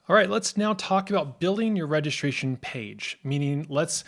All right, let's now talk about building your registration page, meaning let's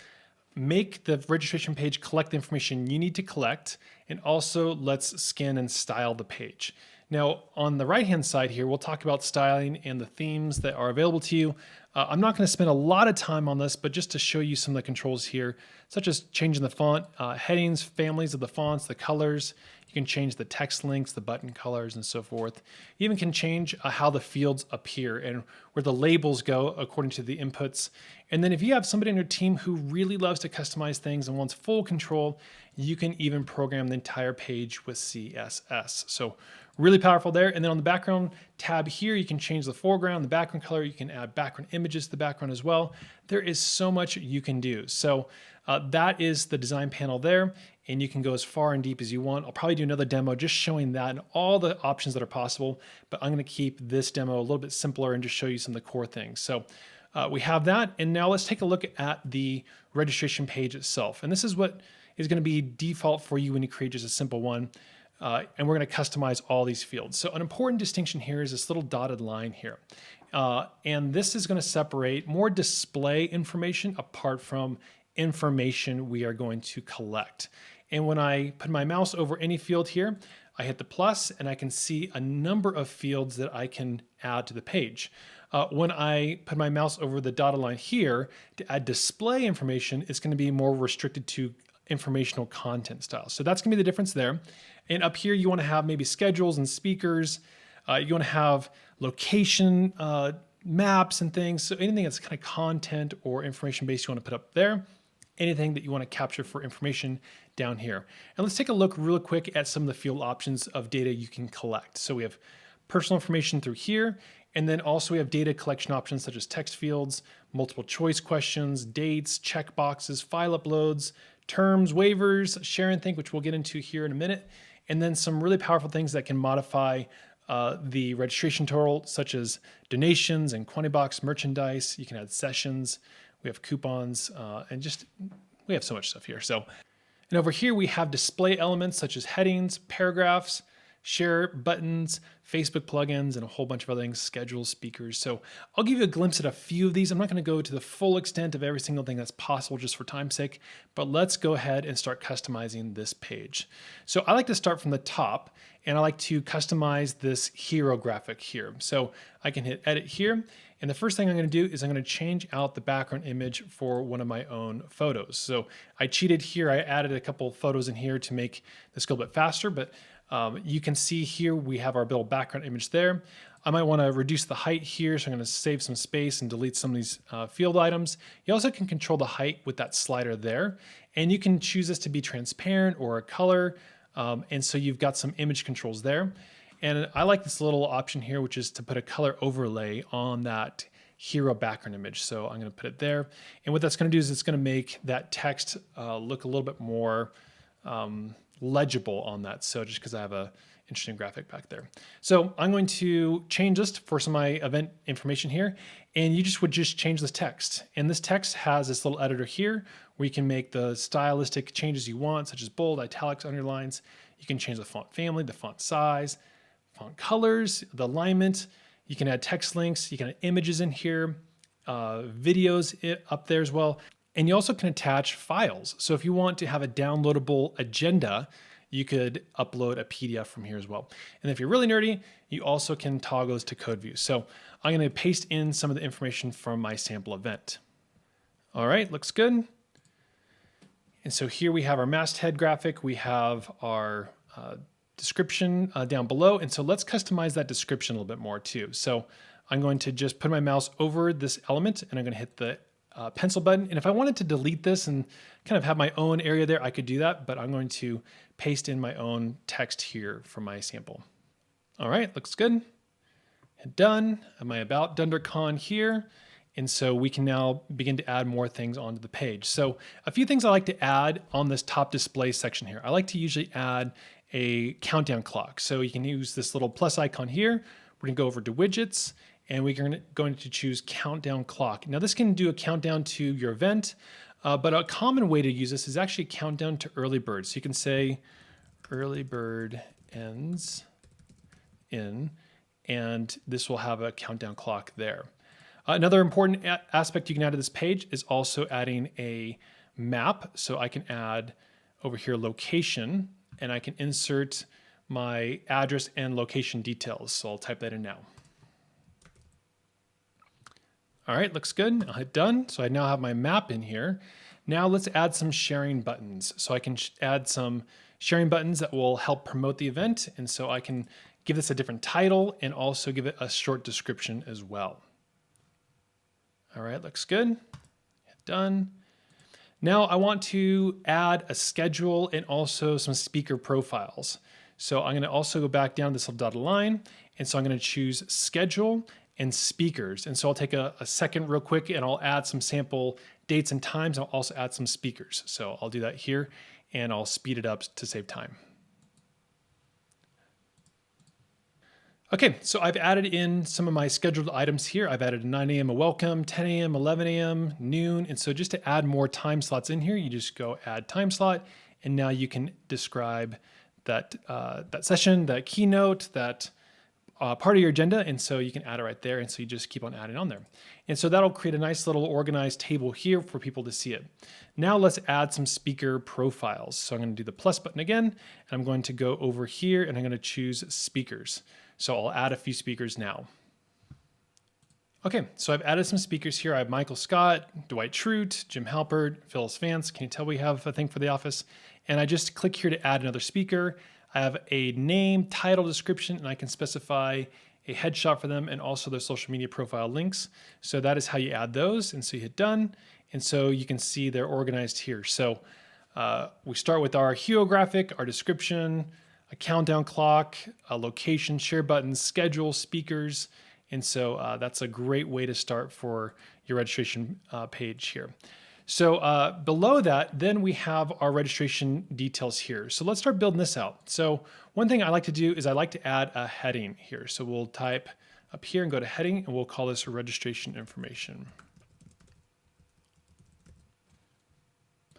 make the registration page collect the information you need to collect, and also let's skin and style the page. Now, on the right-hand side here, we'll talk about styling and the themes that are available to you. I'm not going to spend a lot of time on this, but just to show you some of the controls here, such as changing the font, headings, families of the fonts, the colors. You can change the text links, the button colors, and so forth. You even can change how the fields appear and where the labels go according to the inputs. And then if you have somebody on your team who really loves to customize things and wants full control, you can even program the entire page with CSS. So really powerful there. And then on the background tab here, you can change the foreground, the background color. You can add background images to the background as well. There is so much you can do. So that is the design panel there, and you can go as far and deep as you want. I'll probably do another demo just showing that and all the options that are possible, but I'm going to keep this demo a little bit simpler and just show you some of the core things. So we have that, and now let's take a look at the registration page itself. And this is what is going to be default for you when you create just a simple one. And we're going to customize all these fields. So an important distinction here is this little dotted line here. And this is going to separate more display information apart from information we are going to collect. And when I put my mouse over any field here, I hit the plus and I can see a number of fields that I can add to the page. When I put my mouse over the dotted line here to add display information, it's going to be more restricted to informational content styles. So that's going to be the difference there. And up here, you want to have maybe schedules and speakers. You want to have location maps and things. So anything that's kind of content or information based, you want to put up there. Anything that you want to capture for information down here. And let's take a look real quick at some of the field options of data you can collect. So we have personal information through here. And then also we have data collection options such as text fields, multiple choice questions, dates, checkboxes, file uploads, terms, waivers, share and think, which we'll get into here in a minute. And then some really powerful things that can modify the registration total, such as donations and quantity box merchandise. You can add sessions. We have coupons and just, we have so much stuff here. So, and over here we have display elements such as headings, paragraphs, share buttons, Facebook plugins, and a whole bunch of other things, schedules, speakers. So I'll give you a glimpse at a few of these. I'm not going to go to the full extent of every single thing that's possible just for time's sake, but let's go ahead and start customizing this page. So I like to start from the top, and I like to customize this hero graphic here. So I can hit edit here. And the first thing I'm going to do is I'm going to change out the background image for one of my own photos. So I cheated here. I added a couple photos in here to make this go a bit faster, but you can see here we have our build background image there. I might want to reduce the height here, so I'm going to save some space and delete some of these field items. You also can control the height with that slider there, and you can choose this to be transparent or a color, and so you've got some image controls there. And I like this little option here, which is to put a color overlay on that hero background image. So I'm going to put it there. And what that's going to do is it's going to make that text look a little bit more legible on that. So just because I have a interesting graphic back there. So I'm going to change this for some of my event information here. And you would just change this text. And this text has this little editor here where you can make the stylistic changes you want, such as bold, italics, underlines. You can change the font family, the font size, font colors, the alignment. You can add text links. You can add images in here, videos up there as well. And you also can attach files. So if you want to have a downloadable agenda, you could upload a PDF from here as well. And if you're really nerdy, you also can toggle this to code view. So I'm going to paste in some of the information from my sample event. All right, looks good. And so here we have our masthead graphic. We have our description down below. And so let's customize that description a little bit more too. So I'm going to just put my mouse over this element and I'm going to hit the pencil button. And if I wanted to delete this and kind of have my own area there, I could do that, but I'm going to paste in my own text here for my sample. All right, looks good. Hit done. I have my about DunderCon here. And so we can now begin to add more things onto the page. So a few things I like to add on this top display section here. I like to usually add a countdown clock. So you can use this little plus icon here. We're gonna go over to widgets and we're going to choose countdown clock. Now this can do a countdown to your event, but a common way to use this is actually countdown to early bird. So you can say early bird ends in, and this will have a countdown clock there. Another important aspect you can add to this page is also adding a map. So I can add over here location, and I can insert my address and location details. So I'll type that in now. All right, looks good. I'll hit done. So I now have my map in here. Now let's add some sharing buttons. So I can add some sharing buttons that will help promote the event. And so I can give this a different title and also give it a short description as well. All right, looks good. Hit done. Now I want to add a schedule and also some speaker profiles. So I'm going to also go back down this little dotted line. And so I'm going to choose schedule and speakers. And so I'll take a second real quick and I'll add some sample dates and times. I'll also add some speakers. So I'll do that here and I'll speed it up to save time. Okay, so I've added in some of my scheduled items here. I've added 9 a.m. a welcome, 10 a.m., 11 a.m., noon. And so just to add more time slots in here, you just go add time slot. And now you can describe that, that session, that keynote, that part of your agenda. And so you can add it right there. And so you just keep on adding on there. And so that'll create a nice little organized table here for people to see it. Now let's add some speaker profiles. So I'm going to do the plus button again, and I'm going to go over here and I'm going to choose speakers. So I'll add a few speakers now. Okay, so I've added some speakers here. I have Michael Scott, Dwight Schrute, Jim Halpert, Phyllis Vance. Can you tell we have a thing for the office? And I just click here to add another speaker. I have a name, title, description, and I can specify a headshot for them and also their social media profile links. So that is how you add those. And so you hit done. And so you can see they're organized here. So we start with our hero graphic, our description, a countdown clock, a location, share buttons, schedule, speakers. And so that's a great way to start for your registration page here. So below that, then we have our registration details here. So let's start building this out. So one thing I like to do is I like to add a heading here. So we'll type up here and go to heading, and we'll call this registration information.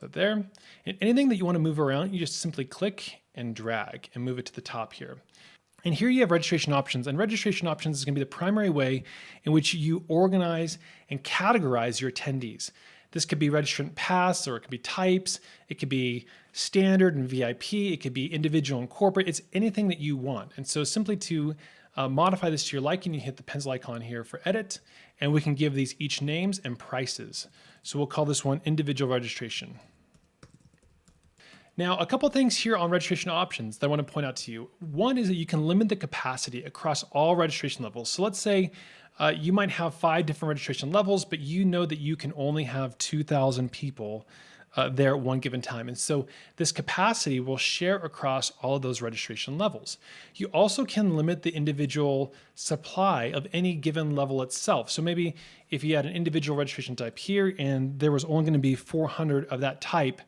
Put it there. And anything that you want to move around, you just simply click and drag and move it to the top here. And here you have registration options, and registration options is going to be the primary way in which you organize and categorize your attendees. This could be registrant pass, or it could be types, it could be standard and VIP, it could be individual and corporate, it's anything that you want. And so simply to modify this to your liking, you hit the pencil icon here for edit, and we can give these each names and prices. So we'll call this one individual registration. Now, a couple things here on registration options that I want to point out to you. One is that you can limit the capacity across all registration levels. So let's say you might have 5 different registration levels, but you know that you can only have 2,000 people there at one given time. And so this capacity will share across all of those registration levels. You also can limit the individual supply of any given level itself. So maybe if you had an individual registration type here and there was only going to be 400 of that type,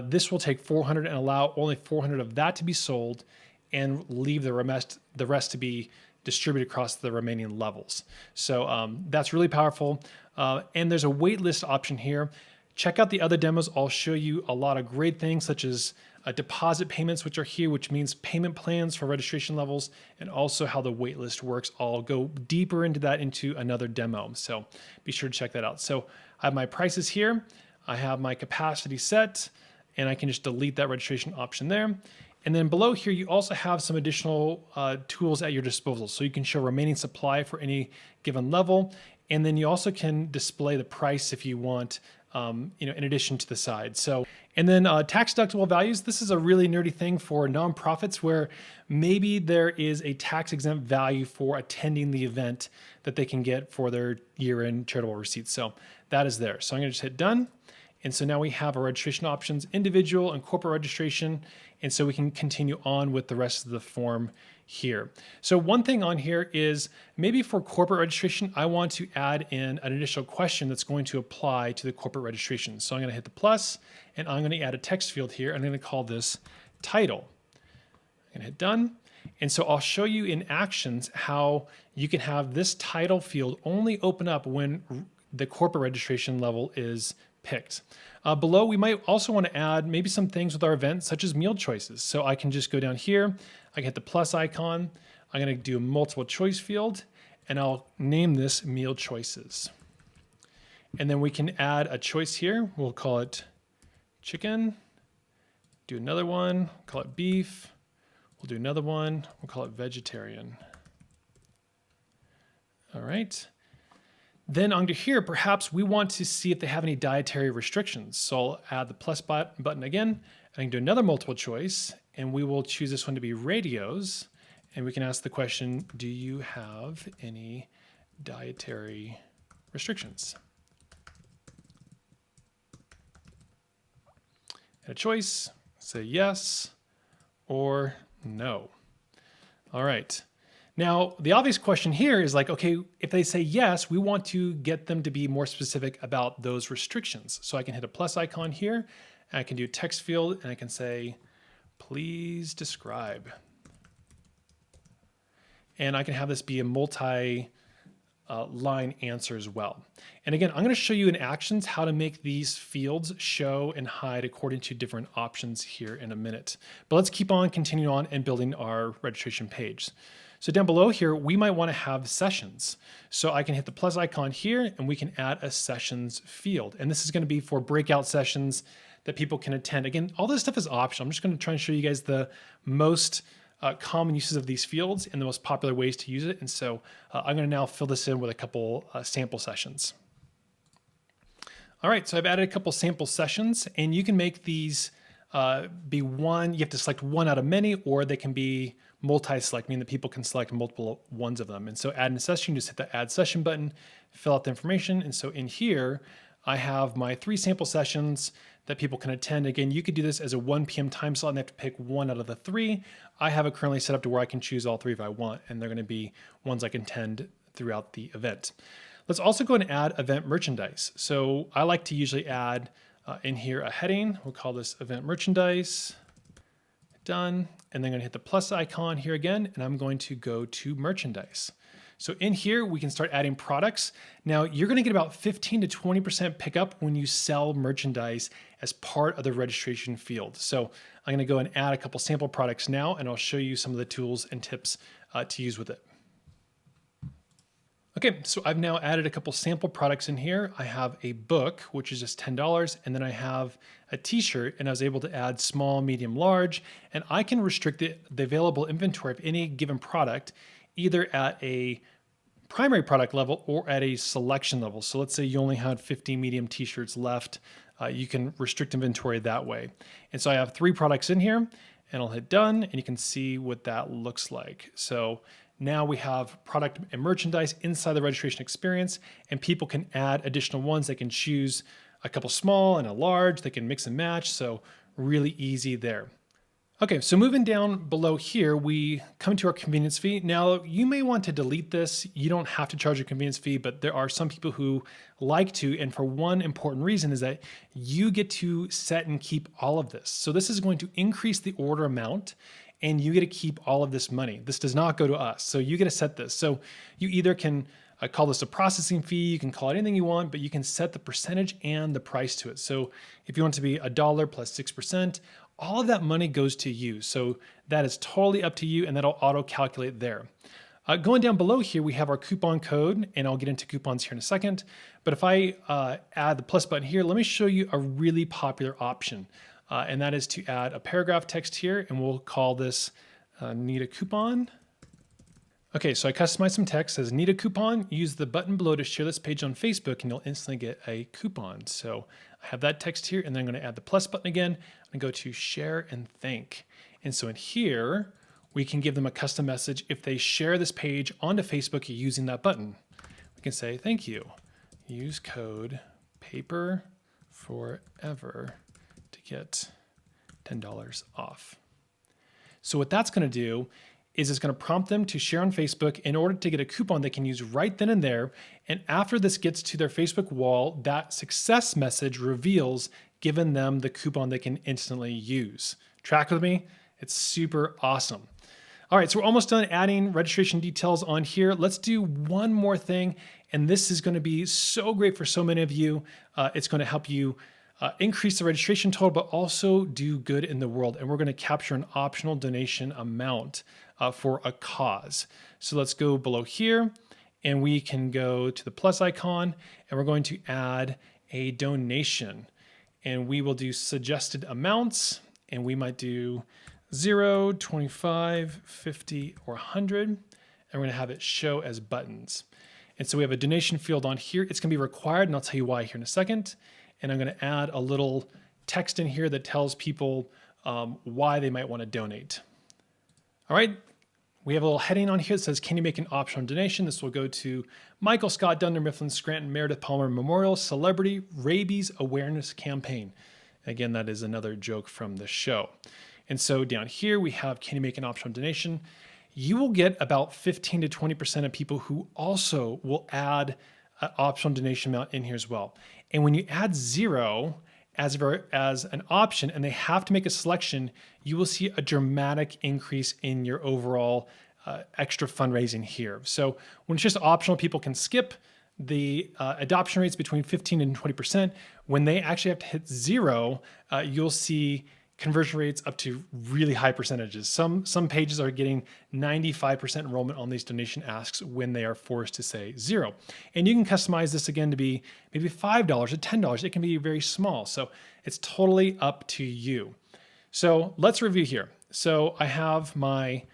this will take 400 and allow only 400 of that to be sold and leave the rest to be distributed across the remaining levels. So that's really powerful. And there's a wait list option here. Check out the other demos. I'll show you a lot of great things such as deposit payments, which are here, which means payment plans for registration levels, and also how the wait list works. I'll go deeper into that into another demo. So be sure to check that out. So I have my prices here. I have my capacity set, and I can just delete that registration option there. And then below here, you also have some additional tools at your disposal. So you can show remaining supply for any given level. And then you also can display the price if you want, in addition to the side. So, and then tax deductible values. This is a really nerdy thing for nonprofits where maybe there is a tax exempt value for attending the event that they can get for their year-end charitable receipts. So that is there. So I'm going to just hit done. And so now we have our registration options, individual and corporate registration. And so we can continue on with the rest of the form here. So one thing on here is maybe for corporate registration, I want to add in an additional question that's going to apply to the corporate registration. So I'm going to hit the plus and I'm going to add a text field here. I'm going to call this title. I'm going to hit done. And so I'll show you in actions how you can have this title field only open up when the corporate registration level is picked. Below, we might also want to add maybe some things with our event, such as meal choices. So I can just go down here, I can hit the plus icon, I'm going to do a multiple choice field, and I'll name this meal choices. And then we can add a choice here. We'll call it chicken. Do another one, call it beef. We'll do another one, we'll call it vegetarian. All right. Then under here, perhaps we want to see if they have any dietary restrictions. So I'll add the plus button again, and I can do another multiple choice, and we will choose this one to be radios. And we can ask the question, do you have any dietary restrictions? And a choice, say yes or no. All right. Now, the obvious question here is like, okay, if they say yes, we want to get them to be more specific about those restrictions. So I can hit a plus icon here, and I can do a text field, and I can say, please describe. And I can have this be a multi-line answer as well. And again, I'm going to show you in actions how to make these fields show and hide according to different options here in a minute. But let's keep on continuing on and building our registration page. So down below here, we might want to have sessions. So I can hit the plus icon here, and we can add a sessions field. And this is going to be for breakout sessions that people can attend. Again, all this stuff is optional. I'm just going to try and show you guys the most common uses of these fields and the most popular ways to use it. And so I'm going to now fill this in with a couple sample sessions. All right, so I've added a couple sample sessions, and you can make these be one. You have to select one out of many, or they can be multi-select, meaning that people can select multiple ones of them. And so add a session, just hit the add session button, fill out the information. And so in here, I have my 3 sample sessions that people can attend. Again, you could do this as a 1 p.m. time slot, and they have to pick one out of the 3. I have it currently set up to where I can choose all 3 if I want, and they're going to be ones I can attend throughout the event. Let's also go and add event merchandise. So I like to usually add in here a heading. We'll call this event merchandise. Done. And then I'm going to hit the plus icon here again, and I'm going to go to merchandise. So in here, we can start adding products. Now you're going to get about 15 to 20% pickup when you sell merchandise as part of the registration field. So I'm going to go and add a couple sample products now, and I'll show you some of the tools and tips to use with it. Okay, so I've now added a couple sample products in here. I have a book, which is just $10, and then I have a t-shirt, and I was able to add small, medium, large, and I can restrict the available inventory of any given product either at a primary product level or at a selection level. So let's say you only had 50 medium t-shirts left. You can restrict inventory that way. And so I have 3 products in here, and I'll hit done, and you can see what that looks like. So now we have product and merchandise inside the registration experience, and people can add additional ones. They can choose a couple small and a large. They can mix and match, so really easy there. Okay, so moving down below here, we come to our convenience fee. Now, you may want to delete this. You don't have to charge a convenience fee, but there are some people who like to, and for one important reason is that you get to set and keep all of this. So this is going to increase the order amount, and you get to keep all of this money. This does not go to us, so you get to set this. So you either can call this a processing fee, you can call it anything you want, but you can set the percentage and the price to it. So if you want it to be $1 plus 6%, all of that money goes to you. So that is totally up to you, and that'll auto-calculate there. Going down below here, we have our coupon code, and I'll get into coupons here in a second. But if I add the plus button here, let me show you a really popular option. And that is to add a paragraph text here, and we'll call this need a coupon. Okay, so I customized some text, says need a coupon, use the button below to share this page on Facebook, and you'll instantly get a coupon. So I have that text here, and then I'm going to add the plus button again, and go to share and thank. And so in here, we can give them a custom message if they share this page onto Facebook using that button. We can say, thank you. Use code PAPER FOREVER to get $10 off. So what that's going to do is it's going to prompt them to share on Facebook in order to get a coupon they can use right then and there. And after this gets to their Facebook wall, that success message reveals giving them the coupon they can instantly use. Track with me? It's super awesome. All right, so we're almost done adding registration details on here. Let's do one more thing, and this is going to be so great for so many of you. It's going to help you increase the registration total, but also do good in the world. And we're going to capture an optional donation amount for a cause. So let's go below here, and we can go to the plus icon and we're going to add a donation, and we will do suggested amounts, and we might do 0, 25, 50, or 100, and we're going to have it show as buttons. And so we have a donation field on here. It's going to be required, and I'll tell you why here in a second. And I'm going to add a little text in here that tells people why they might want to donate. All right, we have a little heading on here that says, can you make an optional donation? This will go to Michael Scott, Dunder Mifflin, Scranton, Meredith Palmer Memorial Celebrity Rabies Awareness Campaign. Again, that is another joke from the show. And so down here we have, can you make an optional donation? You will get about 15 to 20% of people who also will add an optional donation amount in here as well. And when you add 0 as an option and they have to make a selection, you will see a dramatic increase in your overall extra fundraising here. So when it's just optional, people can skip. The adoption rates between 15 and 20%. When they actually have to hit 0, you'll see conversion rates up to really high percentages. Some pages are getting 95% enrollment on these donation asks when they are forced to say 0. And you can customize this again to be maybe $5 or $10. It can be very small. So it's totally up to you. So let's review here. So I have my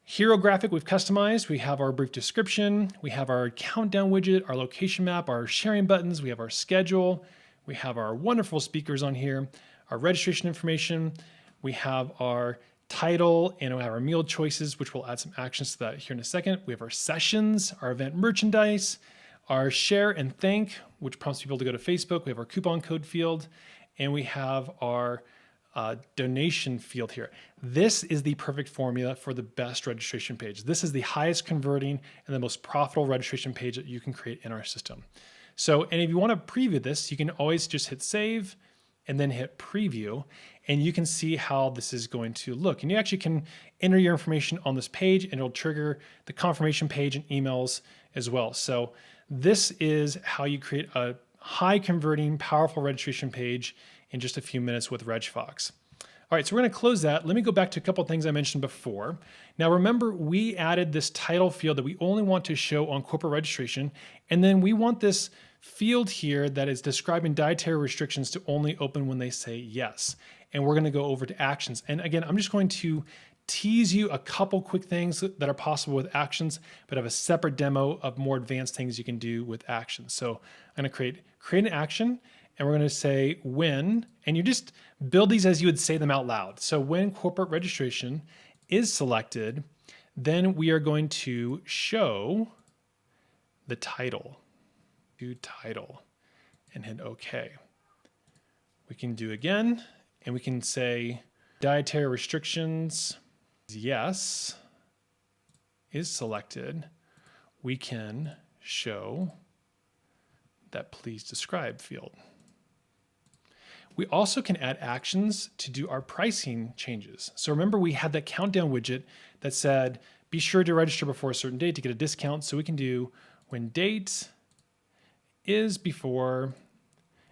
hero graphic we've customized. We have our brief description. We have our countdown widget, our location map, our sharing buttons. We have our schedule. We have our wonderful speakers on here, our registration information. We have our title, and we have our meal choices, which we'll add some actions to that here in a second. We have our sessions, our event merchandise, our share and thank, which prompts people to go to Facebook. We have our coupon code field, and we have our donation field here. This is the perfect formula for the best registration page. This is the highest converting and the most profitable registration page that you can create in our system. So, and if you want to preview this, you can always just hit save and then hit preview, and you can see how this is going to look. And you actually can enter your information on this page and it'll trigger the confirmation page and emails as well. So this is how you create a high converting, powerful registration page in just a few minutes with RegFox. All right, so we're going to close that. Let me go back to a couple of things I mentioned before. Now remember, we added this title field that we only want to show on corporate registration, and then we want this field here that is describing dietary restrictions to only open when they say yes. And we're going to go over to actions. And again, I'm just going to tease you a couple quick things that are possible with actions, but I have a separate demo of more advanced things you can do with actions. So I'm going to create an action, and we're going to say when, and you just build these as you would say them out loud. So when corporate registration is selected, then we are going to show the title. Do title and hit OK. We can do again, and we can say dietary restrictions, yes, is selected. We can show that please describe field. We also can add actions to do our pricing changes. So remember, we had that countdown widget that said, be sure to register before a certain date to get a discount. So we can do when date is before,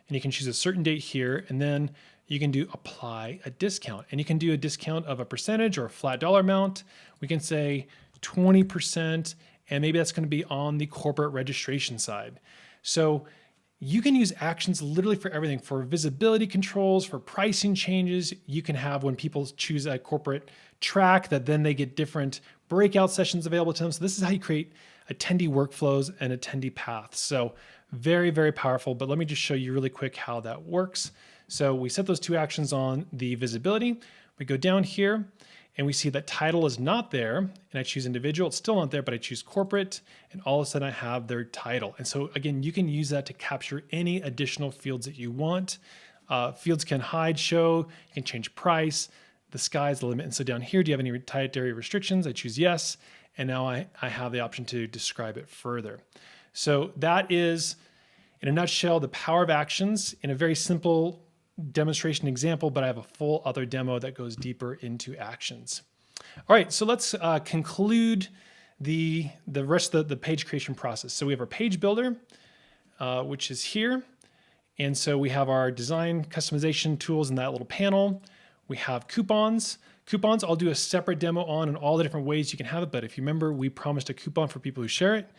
and you can choose a certain date here, and then you can do apply a discount. And you can do a discount of a percentage or a flat dollar amount. We can say 20%, and maybe that's going to be on the corporate registration side. So you can use actions literally for everything, for visibility controls, for pricing changes. You can have when people choose a corporate track that then they get different breakout sessions available to them. So this is how you create attendee workflows and attendee paths. So very, very powerful, but let me just show you really quick how that works. So we set those two actions on the visibility. We go down here and we see that title is not there, and I choose individual. It's still not there, but I choose corporate, and all of a sudden I have their title. And so again, you can use that to capture any additional fields that you want. Fields can hide, show, you can change price. The sky's the limit. And so down here, do you have any dietary restrictions? I choose yes, and now I have the option to describe it further. So that is, in a nutshell, the power of actions in a very simple demonstration example, but I have a full other demo that goes deeper into actions. All right, so let's conclude the rest of the page creation process. So we have our page builder, which is here. And so we have our design customization tools in that little panel. We have coupons. Coupons, I'll do a separate demo on and all the different ways you can have it. But if you remember, we promised a coupon for people who share it,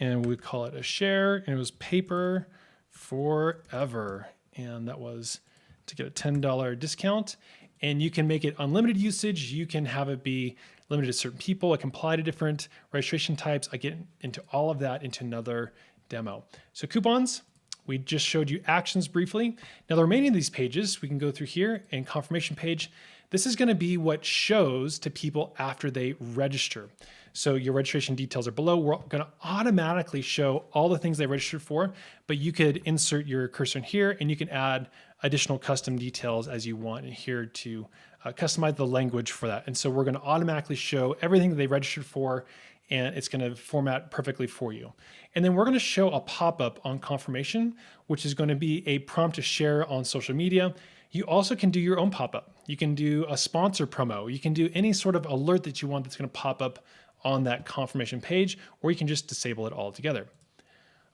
and we call it a share, and it was paper forever. And that was to get a $10 discount. And you can make it unlimited usage. You can have it be limited to certain people. It can apply to different registration types. I get into all of that into another demo. So coupons, we just showed you actions briefly. Now the remaining of these pages, we can go through here and confirmation page. This is going to be what shows to people after they register. So your registration details are below. We're going to automatically show all the things they registered for, but you could insert your cursor in here and you can add additional custom details as you want in here to customize the language for that. And so we're going to automatically show everything that they registered for, and it's going to format perfectly for you. And then we're going to show a pop-up on confirmation, which is going to be a prompt to share on social media. You also can do your own pop-up. You can do a sponsor promo. You can do any sort of alert that you want that's going to pop up on that confirmation page, or you can just disable it altogether.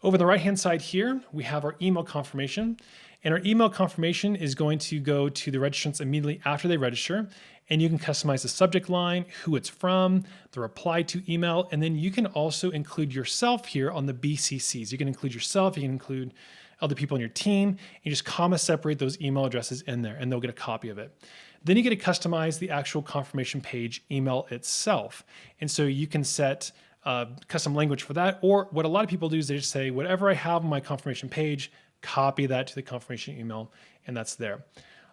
Over the right-hand side here, we have our email confirmation. And our email confirmation is going to go to the registrants immediately after they register. And you can customize the subject line, who it's from, the reply to email, and then you can also include yourself here on the BCCs. You can include yourself, you can include other people on your team. You just comma separate those email addresses in there and they'll get a copy of it. Then you get to customize the actual confirmation page email itself. And so you can set custom language for that. Or what a lot of people do is they just say, whatever I have on my confirmation page, copy that to the confirmation email, and that's there.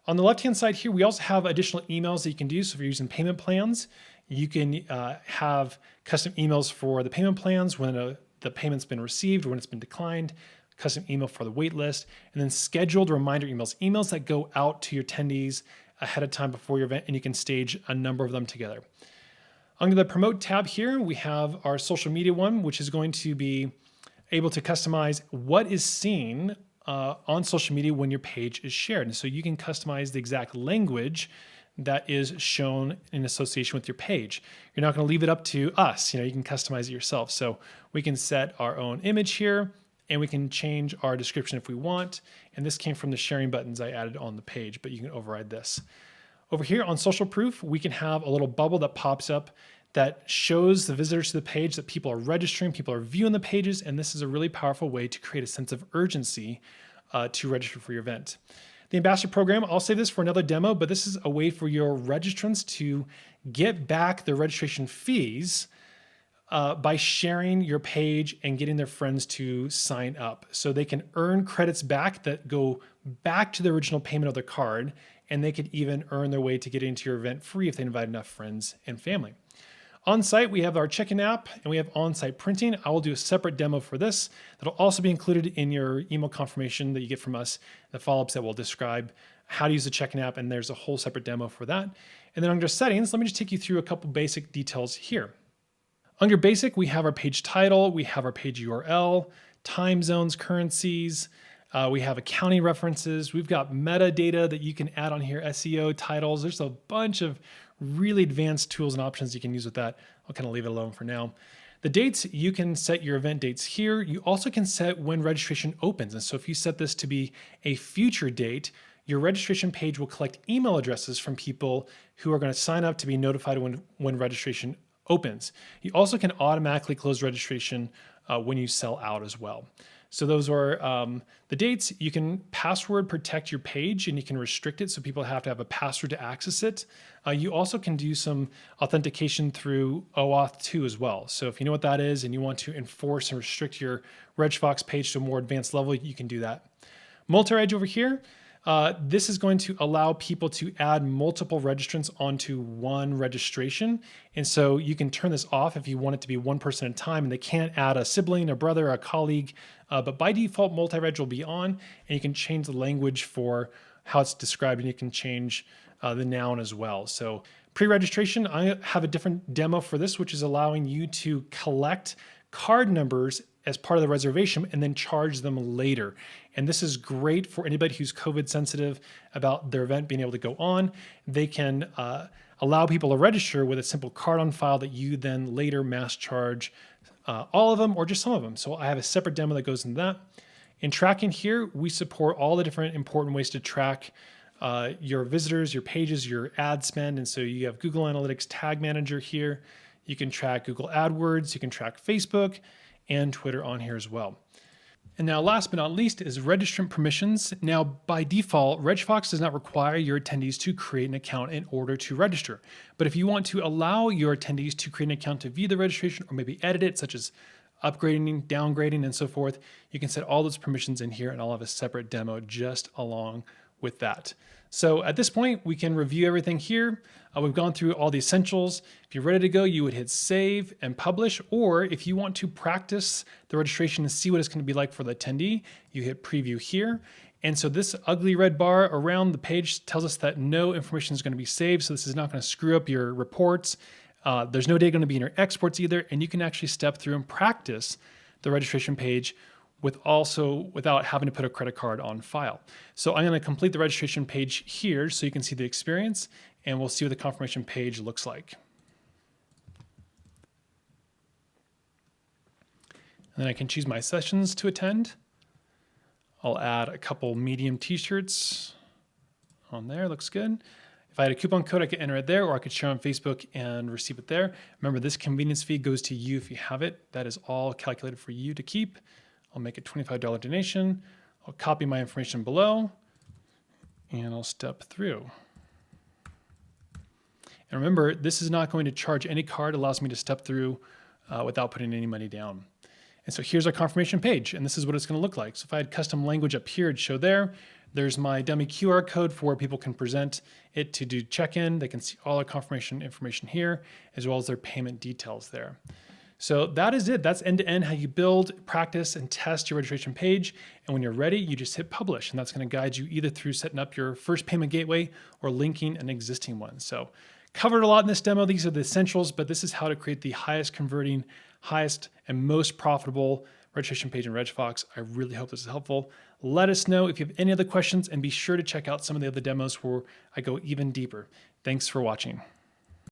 On the left-hand side here, we also have additional emails that you can do. So if you're using payment plans, you can have custom emails for the payment plans when the payment's been received or when it's been declined, custom email for the wait list, and then scheduled reminder emails that go out to your attendees ahead of time before your event, and you can stage a number of them together. Under the Promote tab here, we have our social media one, which is going to be able to customize what is seen on social media when your page is shared. And so you can customize the exact language that is shown in association with your page. You're not going to leave it up to us. You can customize it yourself. So we can set our own image here, and we can change our description if we want. And this came from the sharing buttons I added on the page, but you can override this. Over here on social proof, we can have a little bubble that pops up that shows the visitors to the page that people are registering, people are viewing the pages, and this is a really powerful way to create a sense of urgency to register for your event. The ambassador program, I'll save this for another demo, but this is a way for your registrants to get back their registration fees by sharing your page and getting their friends to sign up. So they can earn credits back that go back to the original payment of their card, and they could even earn their way to get into your event free if they invite enough friends and family. On site, we have our check-in app and we have on-site printing. I will do a separate demo for this. That'll also be included in your email confirmation that you get from us, the follow-ups that will describe how to use the check-in app, and there's a whole separate demo for that. And then under settings, let me just take you through a couple basic details here. Under basic, we have our page title, we have our page URL, time zones, currencies, we have accounting references, we've got metadata that you can add on here, SEO, titles. There's a bunch of really advanced tools and options you can use with that. I'll kind of leave it alone for now. The dates, you can set your event dates here. You also can set when registration opens. And so if you set this to be a future date, your registration page will collect email addresses from people who are going to sign up to be notified when registration opens. You also can automatically close registration when you sell out as well. So those are the dates. You can password protect your page, and you can restrict it so people have to have a password to access it. You also can do some authentication through OAuth 2 as well. So if you know what that is and you want to enforce and restrict your RegFox page to a more advanced level, you can do that. Multi-reg over here. This is going to allow people to add multiple registrants onto one registration. And so you can turn this off if you want it to be one person at a time, and they can't add a sibling, a brother, a colleague. But by default, multi-reg will be on, and you can change the language for how it's described, and you can change the noun as well. So pre-registration, I have a different demo for this, which is allowing you to collect card numbers as part of the reservation and then charge them later. And this is great for anybody who's COVID sensitive about their event being able to go on. They can allow people to register with a simple card on file that you then later mass charge all of them or just some of them. So I have a separate demo that goes into that. In tracking here, we support all the different important ways to track your visitors, your pages, your ad spend. And so you have Google Analytics Tag Manager here. You can track Google AdWords, you can track Facebook and Twitter on here as well. And now last but not least is registrant permissions. Now by default, RegFox does not require your attendees to create an account in order to register. But if you want to allow your attendees to create an account to view the registration or maybe edit it, such as upgrading, downgrading, and so forth, you can set all those permissions in here, and I'll have a separate demo just along with that. So at this point, we can review everything here. We've gone through all the essentials. If you're ready to go, you would hit save and publish, or if you want to practice the registration and see what it's going to be like for the attendee, you hit preview here. And so this ugly red bar around the page tells us that no information is going to be saved. So this is not going to screw up your reports. There's no data going to be in your exports either. And you can actually step through and practice the registration page without having to put a credit card on file. So I'm going to complete the registration page here so you can see the experience, and we'll see what the confirmation page looks like. And then I can choose my sessions to attend. I'll add a couple medium t-shirts on there, looks good. If I had a coupon code, I could enter it there, or I could share on Facebook and receive it there. Remember, this convenience fee goes to you if you have it. That is all calculated for you to keep. I'll make a $25 donation. I'll copy my information below, and I'll step through. And remember, this is not going to charge any card. It allows me to step through without putting any money down. And so here's our confirmation page, and this is what it's going to look like. So if I had custom language up here, it'd show there. There's my dummy QR code for where people can present it to do check-in. They can see all our confirmation information here, as well as their payment details there. So that is it. That's end-to-end how you build, practice, and test your registration page. And when you're ready, you just hit publish, and that's going to guide you either through setting up your first payment gateway or linking an existing one. So covered a lot in this demo. These are the essentials, but this is how to create the highest converting, highest and most profitable registration page in RegFox. I really hope this is helpful. Let us know if you have any other questions, and be sure to check out some of the other demos where I go even deeper. Thanks for watching.